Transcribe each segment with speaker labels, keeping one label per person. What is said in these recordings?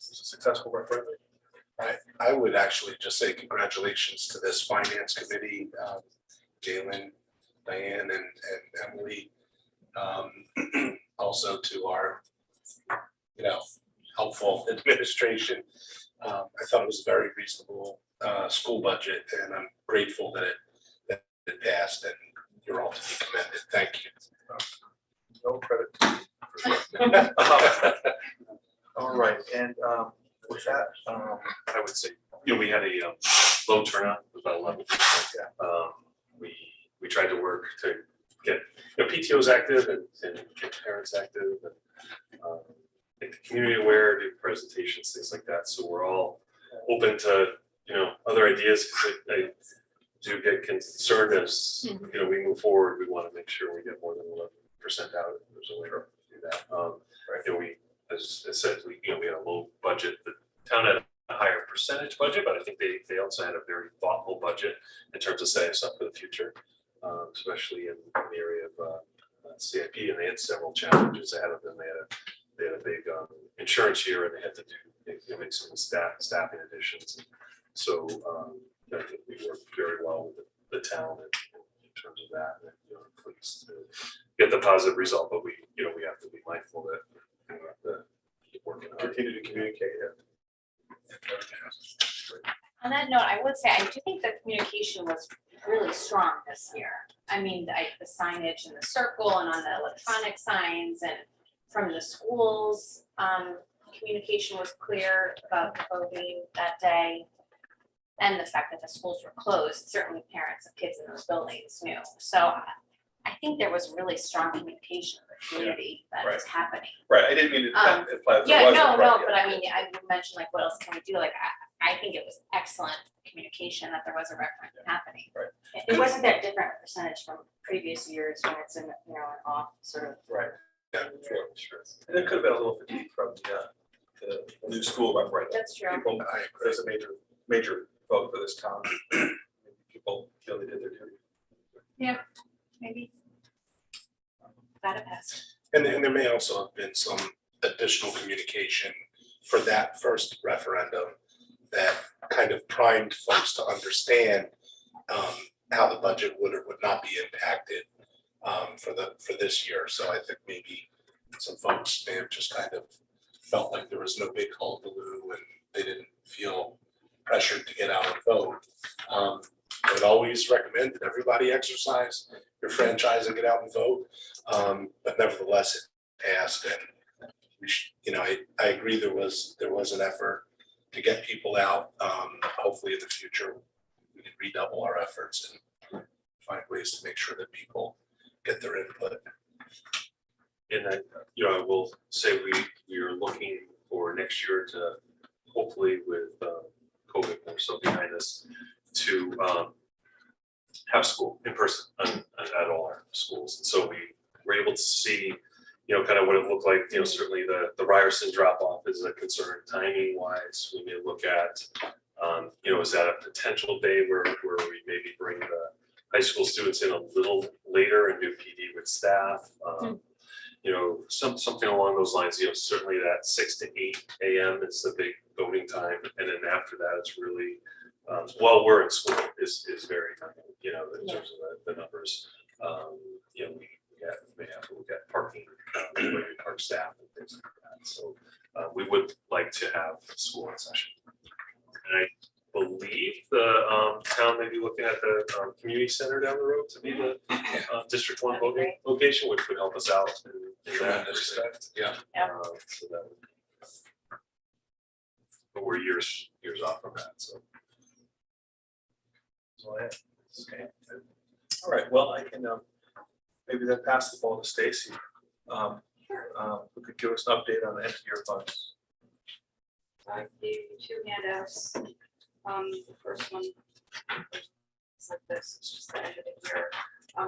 Speaker 1: was a successful referendum.
Speaker 2: I would actually just say congratulations to this finance committee, Galen, Diane, and Emily. Also to our, helpful administration. I thought it was a very reasonable school budget, and I'm grateful that it passed, and you're all to be commended. Thank you.
Speaker 1: No credit. All right, and with that,
Speaker 3: I would say, we had a low turnout, it was about 11%. We tried to work to get PTOs active and get parents active, and make the community aware, do presentations, things like that. So we're all open to other ideas. I do get concerned as we move forward. We want to make sure we get more than 11% out. There's a way to do that. We, as I said, we had a low budget. The town had a higher percentage budget, but I think they also had a very thoughtful budget in terms of setting us up for the future, especially in the area of CIP, and they had several challenges ahead of them. They had a big insurance year, and they had to make some staffing additions. So I think we worked very well with the town in terms of that. And, pleased to get the positive result, but we have to be mindful that we have to keep working on it.
Speaker 1: continue to communicate it.
Speaker 4: On that note, I would say I do think the communication was really strong this year. I mean, the signage in the circle and on the electronic signs, and from the schools, communication was clear about the voting that day. And the fact that the schools were closed, certainly parents of kids in those buildings knew. So I think there was really strong communication of the community that was happening.
Speaker 1: Right, I didn't mean to imply that there
Speaker 4: Yeah,
Speaker 1: wasn't,
Speaker 4: no,
Speaker 1: right,
Speaker 4: but I mean, I mentioned like, what else can we do? Like, I think it was excellent communication that there was a referendum happening.
Speaker 5: It wasn't that different percentage from previous years when it's in, an off sort of.
Speaker 1: Right.
Speaker 2: Yeah, sure.
Speaker 1: And there could have been a little fatigue from the new school referendum.
Speaker 4: That's true.
Speaker 1: People, there's a major vote for this town. People feel they did their duty.
Speaker 4: Yeah, maybe. Glad it passed.
Speaker 2: And there may also have been some additional communication for that first referendum that kind of primed folks to understand how the budget would or would not be impacted for this year. So I think maybe some folks may have just kind of felt like there was no big hullabaloo and they didn't feel pressured to get out and vote. I would always recommend that everybody exercise your franchise and get out and vote. But nevertheless, it passed, and we should, I agree there was an effort to get people out. Hopefully in the future, we can redouble our efforts and find ways to make sure that people get their input.
Speaker 3: And I will say we are looking for next year to hopefully with COVID more so behind us to have school in person at all our schools. And so we were able to see, kind of what it looked like. Certainly the Ryerson drop off is a concern timing wise. We may look at, is that a potential day where we maybe bring the high school students in a little later and do PD with staff. Something along those lines. Certainly that 6 to 8 a.m. is the big voting time, and then after that, it's really while we're in school is very tiny. In terms of the numbers. We may have to look at parking, park staff, and things like that. So we would like to have school in session, and I believe the town may be looking at the community center down the road to be the District 1 voting location, which would help us out in that respect.
Speaker 2: Yeah.
Speaker 3: So that but we're years off from that. So
Speaker 1: Okay. All right, well, I can maybe then pass the ball to Stacy. Who could give us an update on the end of year funds?
Speaker 5: I gave you 2 handouts. The first one is like this, it's just the end of the year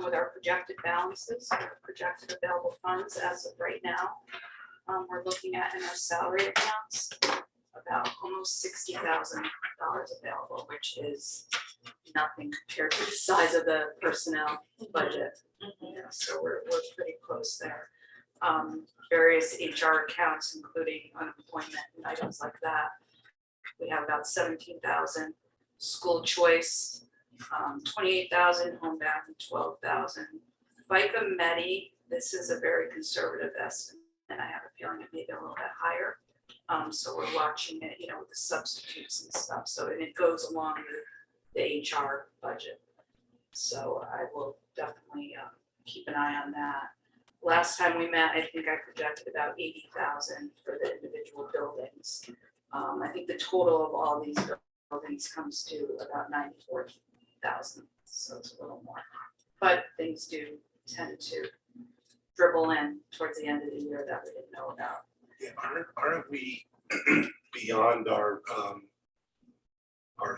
Speaker 5: with our projected balances, projected available funds as of right now. We're looking at in our salary accounts about almost $60,000 available, which is nothing compared to the size of the personnel budget. So we're pretty close there. various HR accounts, including unemployment and items like that. We have about 17,000, school choice, 28,000, homebound, 12,000. FICA Medi, this is a very conservative estimate, and I have a feeling it may be a little bit higher. So we're watching it, with the substitutes and stuff. So, and it goes along with the HR budget. So I will definitely keep an eye on that. Last time we met, I think I projected about 80,000 for the individual buildings. I think the total of all these buildings comes to about 94,000, so it's a little more. But things do tend to dribble in towards the end of the year that we didn't know about.
Speaker 2: Yeah, aren't we beyond our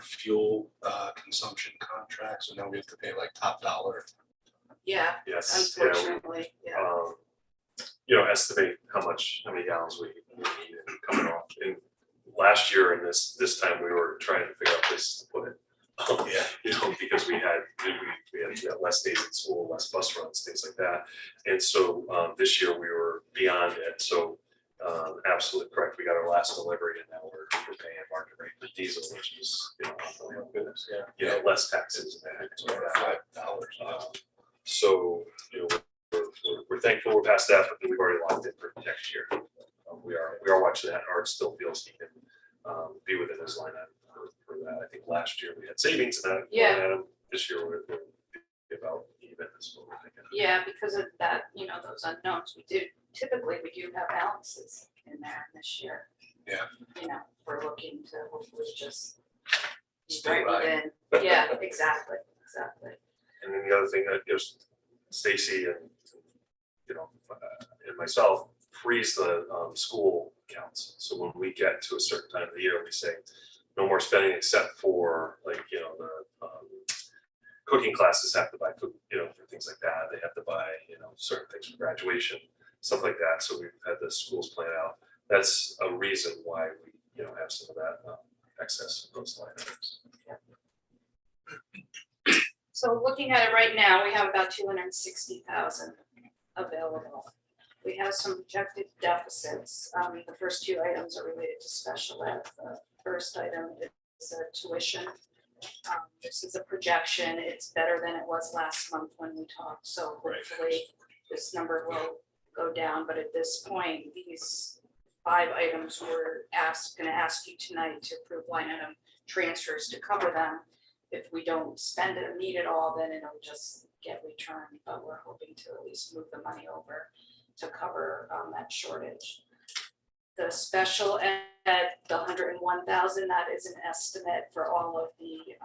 Speaker 2: fuel consumption contracts? So now we have to pay like top dollar.
Speaker 5: Yeah,
Speaker 3: Yes.
Speaker 5: unfortunately, yeah.
Speaker 3: Estimate how many gallons we need coming off. And last year and this time we were trying to figure out places to put it. Because we had less days at school, less bus runs, things like that. And so this year we were beyond it. So absolutely correct. We got our last delivery and now we're paying market rate for diesel, which is,
Speaker 1: Oh, goodness,
Speaker 3: less taxes and
Speaker 2: $5.
Speaker 3: so, we're thankful we're past that, but we've already locked in for next year. We are watching that. Art still feels he can be within his line item for that. I think last year we had savings in that.
Speaker 5: Yeah.
Speaker 3: line item. This year we're about even. Is what we're thinking.
Speaker 5: Yeah, because of that, those unknowns, we do have balances in there this year.
Speaker 2: Yeah.
Speaker 5: We're looking to hopefully just be
Speaker 2: Stay
Speaker 5: right within. Yeah, exactly.
Speaker 3: And then the other thing that Stacy and and myself freeze the school accounts. So when we get to a certain time of the year, we say no more spending except for the cooking classes have to buy food, for things like that. They have to buy certain things for graduation, stuff like that. So we've had the schools plan out. That's a reason why we have some of that excess in those line items.
Speaker 5: So looking at it right now, we have about 260,000 available. We have some projected deficits. The first two items are related to special ed. The first item is tuition. This is a projection. It's better than it was last month when we talked. So hopefully this number will go down. But at this point, these 5 items we're going to ask you tonight to approve line item transfers to cover them. If we don't spend it or need it all, then it'll just get returned. But we're hoping to at least move the money over to cover that shortage. The special ed, the 101,000, that is an estimate for all of the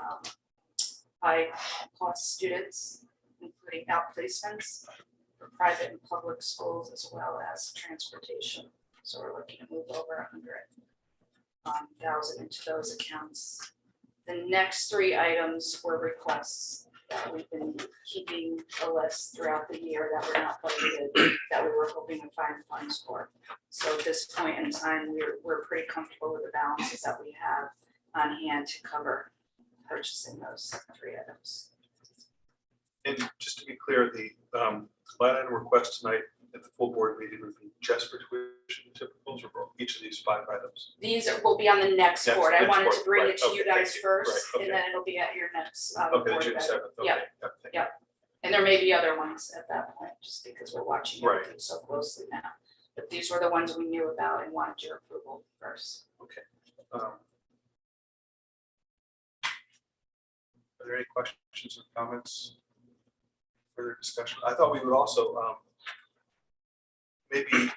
Speaker 5: high cost students, including outplacements for private and public schools, as well as transportation. So we're looking to move over 100,000 into those accounts. The next 3 items were requests that we've been keeping a list throughout the year that were not budgeted, that we were hoping to find funds for. So at this point in time, we're pretty comfortable with the balances that we have on hand to cover purchasing those 3 items.
Speaker 1: And just to be clear, the line item request tonight at the full board meeting would be just for tuition typicals or for each of these 5 items?
Speaker 5: These will be on the next board. I
Speaker 1: Next
Speaker 5: wanted
Speaker 1: board,
Speaker 5: to bring
Speaker 1: right,
Speaker 5: it to you
Speaker 1: okay,
Speaker 5: guys
Speaker 1: thank you.
Speaker 5: first,
Speaker 1: Right,
Speaker 5: and
Speaker 1: okay.
Speaker 5: then it'll be at your next
Speaker 1: Okay,
Speaker 5: board
Speaker 1: June
Speaker 5: event.
Speaker 1: 7th, okay.
Speaker 5: Yeah.
Speaker 1: Thank you.
Speaker 5: Yeah. And there may be other ones at that point, just because we're watching
Speaker 1: Right.
Speaker 5: everything so closely now. But these were the ones we knew about and wanted your approval first.
Speaker 1: Are there any questions or comments? Further discussion? I thought we would also maybe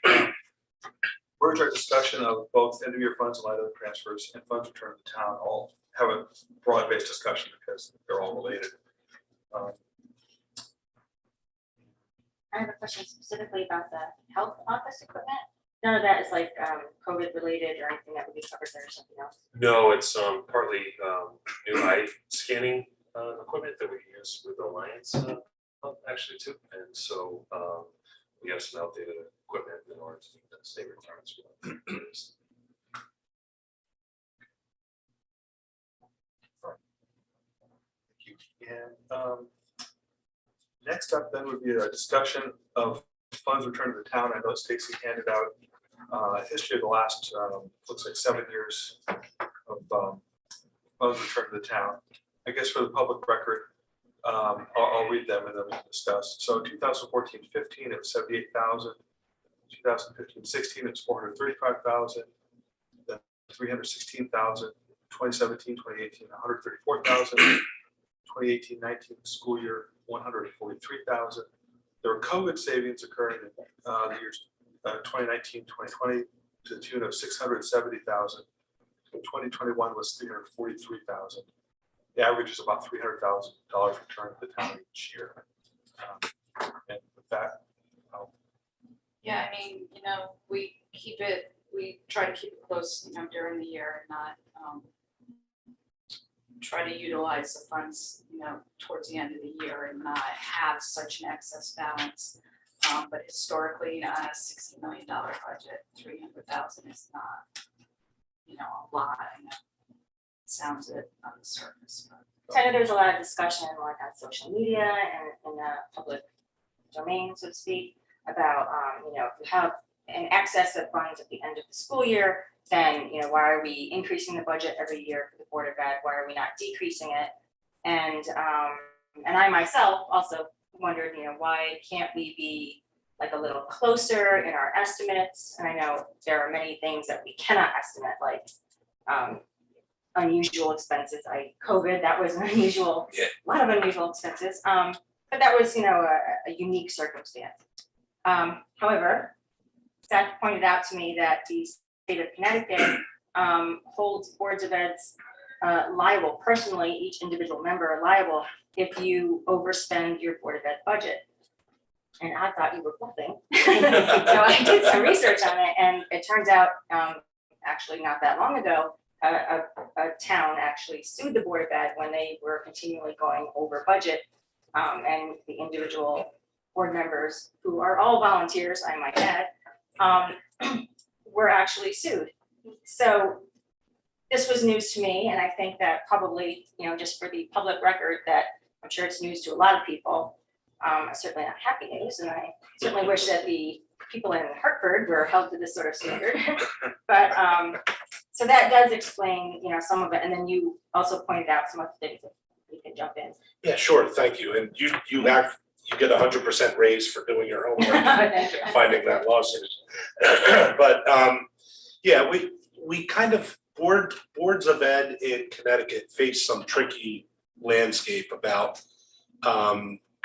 Speaker 1: merge our discussion of both end of year funds and line item transfers and funds returned to town, all have a broad-based discussion because they're all related.
Speaker 6: I have a question specifically about the health office equipment. None of that is like COVID related or anything that would be covered there or something else.
Speaker 3: No, it's partly new eye scanning equipment that we use with Alliance actually too. And so we have some outdated equipment in order to meet the state requirements.
Speaker 1: Thank you. And next up then would be a discussion of funds returned to the town. I know Stacy handed out a history of the last, looks like 7 years of funds returned to the town. I guess for the public record, I'll read them and then we can discuss. So 2014-15, it was 78,000. 2015-16, it was 435,000. Then 316,000. 2017-2018, 134,000. 2018-19 school year, 143,000. There were COVID savings occurring in the years 2019-2020 to the tune of 670,000. 2021 was 343,000. The average is about $300,000 returned to the town each year. And with that,
Speaker 5: Yeah, I mean, we try to keep it close, during the year and not try to utilize the funds, towards the end of the year and not have such an excess balance. But historically, on a $60 million budget, 300,000 is not, a lot. I know it sounds it on the surface, but.
Speaker 6: I know there's a lot of discussion like on social media and in the public domain, so to speak, about, if you have an excess of funds at the end of the school year, then, why are we increasing the budget every year for the Board of Ed? Why are we not decreasing it? And I myself also wondered, why can't we be like a little closer in our estimates? And I know there are many things that we cannot estimate, like unusual expenses, like COVID, that was an unusual, a lot of unusual expenses. But that was, a unique circumstance. However, staff pointed out to me that the state of Connecticut holds boards of eds liable, personally, each individual member liable if you overspend your Board of Ed budget. And I thought you were bluffing. So I did some research on it, and it turns out, actually not that long ago, a town actually sued the Board of Ed when they were continually going over budget, and the individual board members, who are all volunteers, I might add, were actually sued. So this was news to me, and I think that probably, just for the public record, that I'm sure it's news to a lot of people. Certainly not happy news, and I certainly wish that the people in Hartford were held to this sort of standard. But so that does explain, some of it, and then you also pointed out some other things that you can jump in.
Speaker 2: Yeah, sure, thank you. And you get 100% raise for doing your homework,
Speaker 6: Thank you.
Speaker 2: finding that lawsuit. But yeah, we kind of boards of ed in Connecticut face some tricky landscape about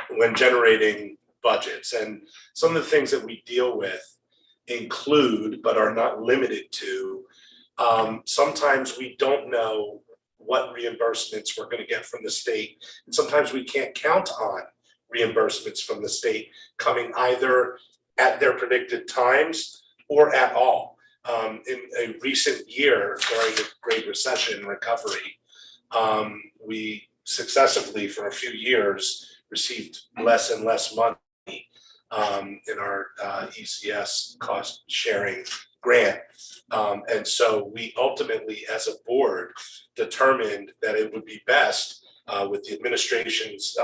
Speaker 2: when generating budgets, and some of the things that we deal with include, but are not limited to, sometimes we don't know what reimbursements we're going to get from the state, and sometimes we can't count on reimbursements from the state coming either at their predicted times or at all. In a recent year during the Great Recession recovery, we successively for a few years received less and less money in our ECS cost sharing grant. And so we ultimately, as a board, determined that it would be best with the administration's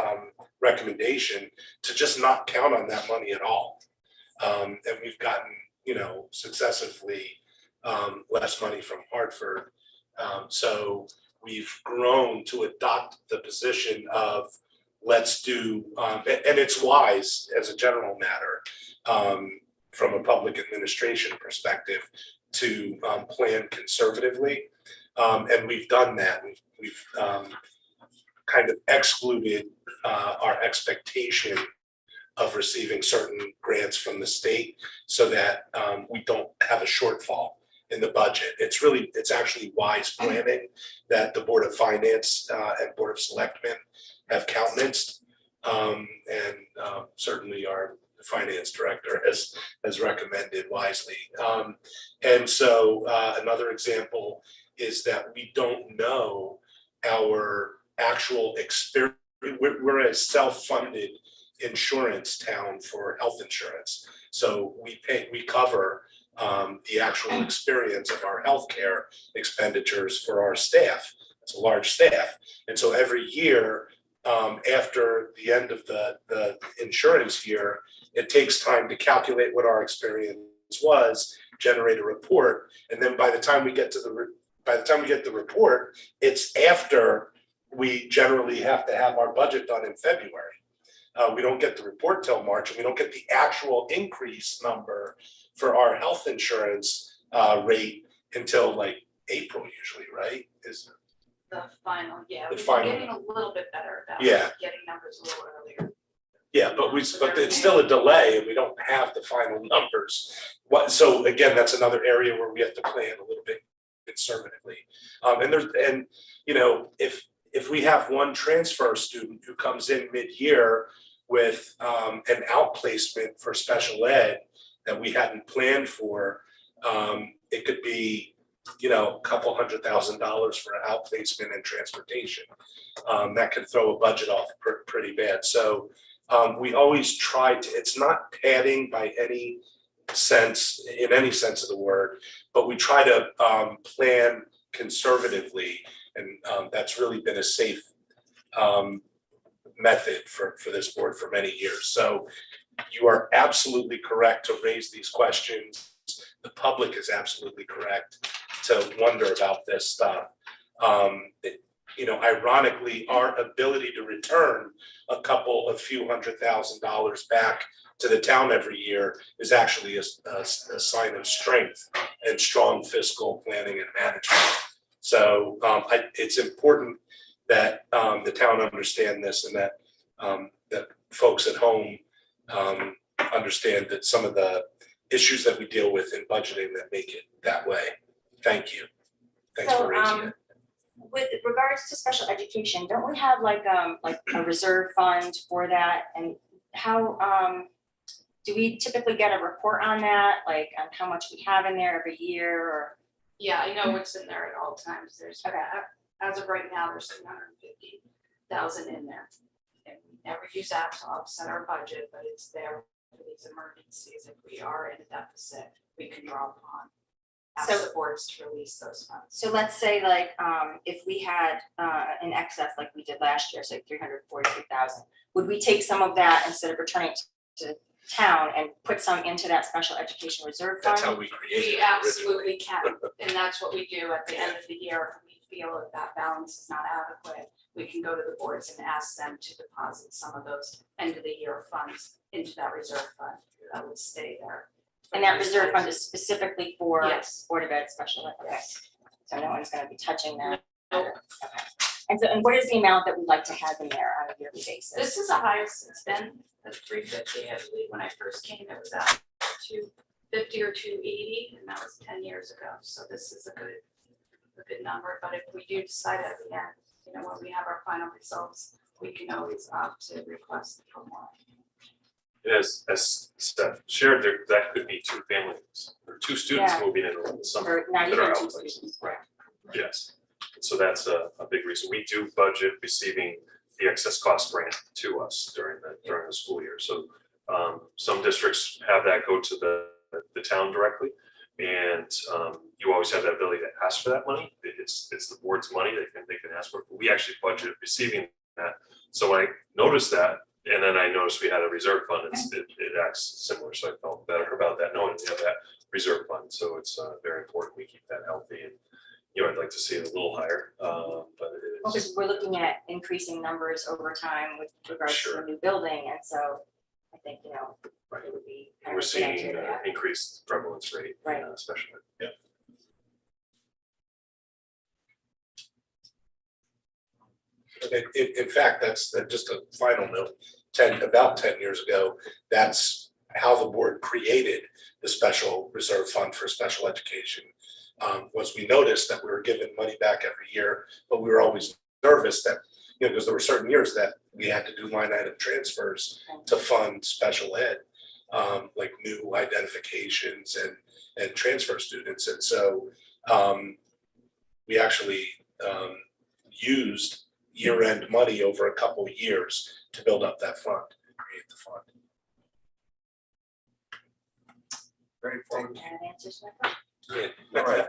Speaker 2: recommendation to just not count on that money at all. And we've gotten, successively less money from Hartford. So we've grown to adopt the position of let's do, and it's wise as a general matter from a public administration perspective to plan conservatively. And we've done that. We've kind of excluded our expectation of receiving certain grants from the state so that we don't have a shortfall in the budget. It's actually wise planning that the Board of Finance and Board of Selectmen have countenanced, and certainly our finance director has recommended wisely. And so another example is that we don't know our actual experience. We're a self-funded insurance town for health insurance. So we cover the actual experience of our healthcare expenditures for our staff. It's a large staff. And so every year, after the end of the insurance year, it takes time to calculate what our experience was, generate a report, and then by the time we get the report, it's after we generally have to have our budget done in February. We don't get the report till March, and we don't get the actual increase number for our health insurance rate until like April usually, right? Is
Speaker 5: The final, yeah,
Speaker 2: The
Speaker 5: we've
Speaker 2: final.
Speaker 5: been getting a little bit better about
Speaker 2: Yeah.
Speaker 5: getting numbers a little earlier.
Speaker 2: Yeah, but it's still a delay and we don't have the final numbers. So again, that's another area where we have to plan a little bit conservatively. And you know, if we have one transfer student who comes in mid-year with an outplacement for special ed that we hadn't planned for, it could be, you know, a couple $100,000 for an outplacement and transportation. That could throw a budget off pretty bad. So we always try to, it's not padding by any sense, in any sense of the word, but we try to plan conservatively, and that's really been a safe method for this board for many years. So you are absolutely correct to raise these questions. The public is absolutely correct to wonder about this stuff. You know, ironically, our ability to return a few $100,000 back to the town every year is actually a sign of strength and strong fiscal planning and management. So it's important that the town understand this, and that that folks at home understand that some of the issues that we deal with in budgeting that make it that way. Thank you. Thanks for raising it.
Speaker 6: With regards to special education, don't we have like a reserve fund for that? And how, do we typically get a report on that, like on how much we have in there every year, or?
Speaker 5: Yeah, I know what's in there at all times. There's,
Speaker 6: Okay.
Speaker 5: as of right now, there's 350,000 in there. And we never use that to offset our budget, but it's there for these emergencies. If we are in a deficit, we can draw upon. Ask
Speaker 6: So-
Speaker 5: the boards to release those funds.
Speaker 6: So let's say like, if we had an excess like we did last year, say 343,000, would we take some of that instead of returning to town and put some into that special education reserve fund?
Speaker 2: That's how we created
Speaker 5: We
Speaker 2: it
Speaker 5: absolutely can, and that's what we do at the end of the year. If we feel that that balance is not adequate, we can go to the boards and ask them to deposit some of those end of the year funds into that reserve fund that would stay there.
Speaker 6: And that reserve fund is specifically for
Speaker 5: Yes.
Speaker 6: Board of Ed special ed, okay.
Speaker 5: Yes.
Speaker 6: So no one's gonna be touching that.
Speaker 5: Nope.
Speaker 6: Okay. And what is the amount that we'd like to have in there on a yearly basis?
Speaker 5: This is the highest it's been, at 350, I believe. When I first came, it was at 250 or 280, and that was 10 years ago. So this is a good number. But if we do decide at the end, you know, when we have our final results, we can always opt to request for more.
Speaker 3: And as Steph shared, that could be two families or two students
Speaker 6: Yeah.
Speaker 3: moving in over the summer.
Speaker 6: Or not
Speaker 3: that are
Speaker 6: even two
Speaker 3: outplaced.
Speaker 6: students,
Speaker 3: Right. Yes, and so that's a big reason. We do budget receiving the excess cost grant to us during the school year. So some districts have that go to the town directly. And you always have that ability to ask for that money. It's the board's money, they can ask for it. But we actually budget receiving that. So when I noticed that, and then I noticed we had a reserve fund, it acts similar, so I felt better about that, knowing we have that reserve fund. So it's very important we keep that healthy, and you know, I'd like to see it a little higher, but it is.
Speaker 6: Well, because we're looking at increasing numbers over time with regards to
Speaker 3: Sure.
Speaker 6: a new building, and so I think, you know,
Speaker 3: Right.
Speaker 6: it would be.
Speaker 3: And we're seeing increased prevalence rate,
Speaker 6: Right.
Speaker 3: Especially, yeah.
Speaker 2: In fact, that's just a final note. About 10 years ago, that's how the board created the special reserve fund for special education. Was we noticed that we were given money back every year, but we were always nervous that, you know, because there were certain years that we had to do line item transfers to fund special ed, like new identifications and transfer students. And so we actually used year-end money over a couple of years to build up that fund, create the fund.
Speaker 1: Very informative.
Speaker 6: That answers my question.
Speaker 2: Yeah.
Speaker 1: All right.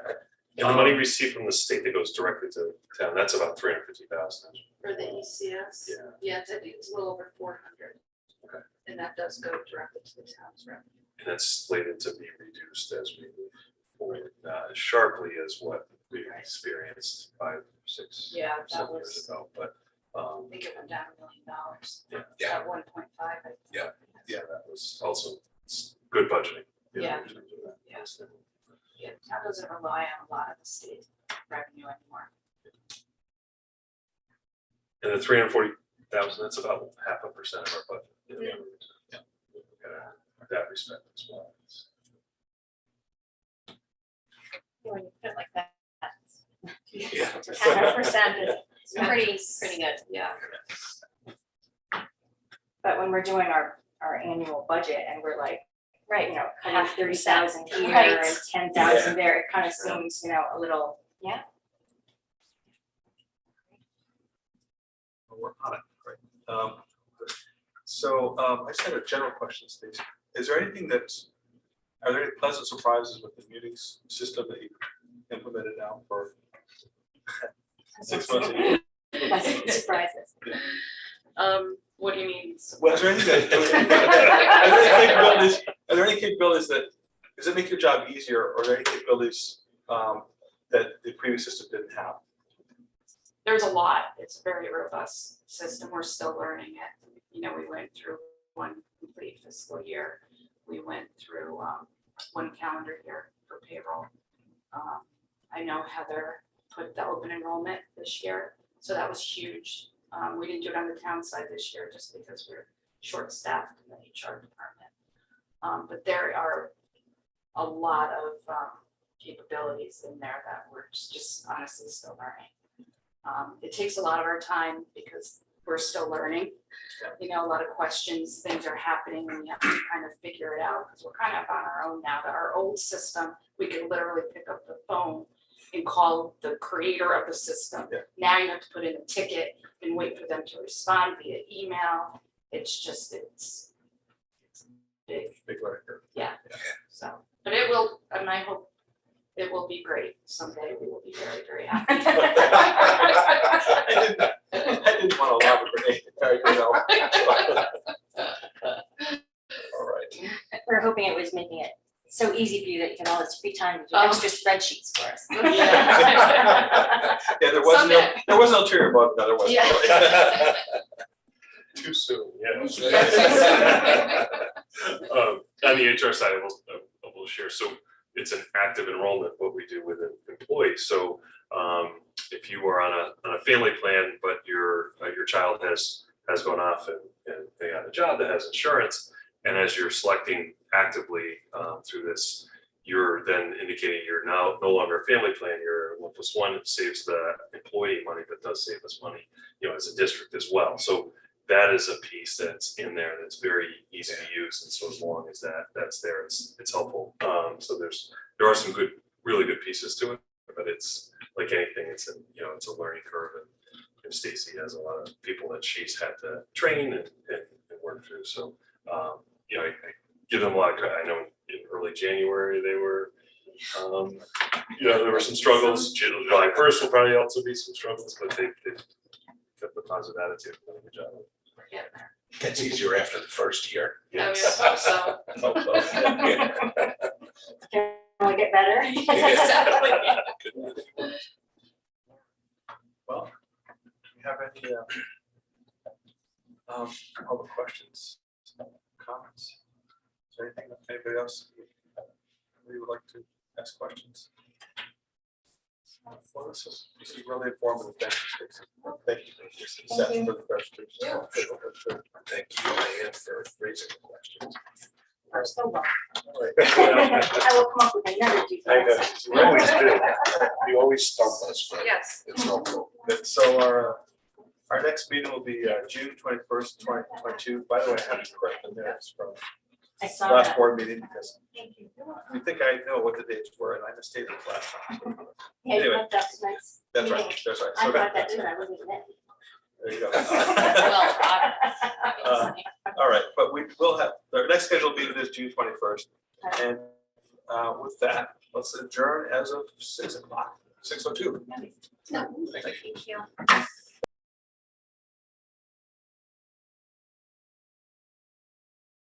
Speaker 3: And the money received from the state that goes directly to town, that's about 350,000.
Speaker 5: For the ECS?
Speaker 3: Yeah.
Speaker 5: Yeah, it's a little over 400.
Speaker 3: Okay.
Speaker 5: And that does go directly to the town's revenue.
Speaker 3: And that's slated to be reduced as we move forward, not as sharply as what we experienced 5, 6,
Speaker 5: Yeah, that
Speaker 3: 7
Speaker 5: was,
Speaker 3: years ago, but
Speaker 5: I think it went down $1 million.
Speaker 2: Yeah.
Speaker 5: At 1.5.
Speaker 3: yeah, that was also good budgeting. you know,
Speaker 5: Yeah.
Speaker 3: in terms of that.
Speaker 5: Yeah. Yeah, the town doesn't rely on a lot of the state revenue anymore.
Speaker 3: And the 340,000, that's about 0.5% of our budget. you know,
Speaker 5: Yeah.
Speaker 3: yeah, we gotta have that respect as well.
Speaker 4: When you put it like that,
Speaker 2: Yeah.
Speaker 4: 10% is pretty good.
Speaker 5: Yeah.
Speaker 6: But when we're doing our annual budget and we're like,
Speaker 4: Right.
Speaker 6: you know, cutting 30,000 here
Speaker 4: Right.
Speaker 6: and 10,000 there, it kind of seems, you know, a little.
Speaker 1: We'll work on it, right? So I just had a general question, Stacey. Is there anything are there any pleasant surprises with the meeting system that you've implemented now for 6 months? a year?
Speaker 6: Pleasant surprises.
Speaker 5: What do you mean?
Speaker 1: Well, is there anything are there any capabilities that, does it make your job easier, or are there any capabilities that the previous system didn't have?
Speaker 5: There's a lot. It's a very robust system. We're still learning it. You know, we went through one complete fiscal year. We went through one calendar year for payroll. I know Heather put the open enrollment this year, so that was huge. We didn't do it on the town side this year just because we're short-staffed in the HR department. But there are a lot of capabilities in there that we're just honestly still learning. It takes a lot of our time because we're still learning. You know, a lot of questions, things are happening, and we have to kind of figure it out because we're kind of on our own now. Our old system, we could literally pick up the phone and call the creator of the system.
Speaker 1: Yeah.
Speaker 5: Now you have to put in a ticket and wait for them to respond via email. It's just, it's big.
Speaker 1: Big learning curve.
Speaker 5: So, but it will, and I hope it will be great. Someday we will be very, very happy.
Speaker 1: I didn't want to elaborate. You know. All right.
Speaker 6: We're hoping it was making it so easy for you that you can all this free time to do
Speaker 5: Oh.
Speaker 6: extra spreadsheets for us.
Speaker 5: Yeah.
Speaker 1: Yeah, there was
Speaker 5: Someday.
Speaker 1: no ulterior motive, no, there wasn't.
Speaker 5: Yeah.
Speaker 3: Too soon, yeah.
Speaker 5: Yes.
Speaker 3: On the HR side, I will share, so it's an active enrollment, what we do with employees, so if you are on a family plan, but your child has gone off and they got a job that has insurance, and as you're selecting actively through this, you're then indicating you're now no longer a family plan, you're 1+1, it saves the employee money, but does save us money, you know, as a district as well, so that is a piece that's in there that's very easy to use, and so as long as that's there, it's helpful. So there are some really good pieces to it, but it's like anything, it's a learning curve, and Stacy has a lot of people that she's had to train and work through. So I give them a lot of credit. I know in early January they were, there were some struggles. July 1st will probably also be some struggles, but they kept the positive attitude. Done a good job.
Speaker 5: Getting there.
Speaker 2: Gets easier after the first year.
Speaker 3: Yes.
Speaker 5: Oh, yeah, so,
Speaker 2: Yeah.
Speaker 6: Can we get better?
Speaker 5: exactly.
Speaker 1: Well, do you have any public questions, comments? Is there anything, anybody else who would like to ask questions? Well, this is really informative. Thank you, Stacey. Thank you. Seth, for the questions.
Speaker 2: Thank you, Diane, for raising the questions.
Speaker 6: We're so well.
Speaker 1: All right.
Speaker 6: I will come up with another
Speaker 2: I know,
Speaker 6: detail.
Speaker 2: you always do. You always stump us, but
Speaker 5: Yes.
Speaker 2: it's helpful.
Speaker 1: Good. So our next meeting will be June 21st, 2022. By the way, I have to correct the minutes from
Speaker 6: I saw
Speaker 1: last
Speaker 6: that.
Speaker 1: board meeting because you think I know what the dates were and I misstated it last time.
Speaker 6: Hey,
Speaker 1: Anyway.
Speaker 6: that's nice.
Speaker 1: That's right, that's right.
Speaker 6: I
Speaker 1: So
Speaker 6: thought that too, and I wasn't there.
Speaker 1: there you go.
Speaker 4: Well, obviously.
Speaker 1: All right, but we will have, our next scheduled meeting is June 21st. And with that, let's adjourn as of 6 o'clock, 6:02.
Speaker 4: No,
Speaker 1: Thank you.
Speaker 4: thank you.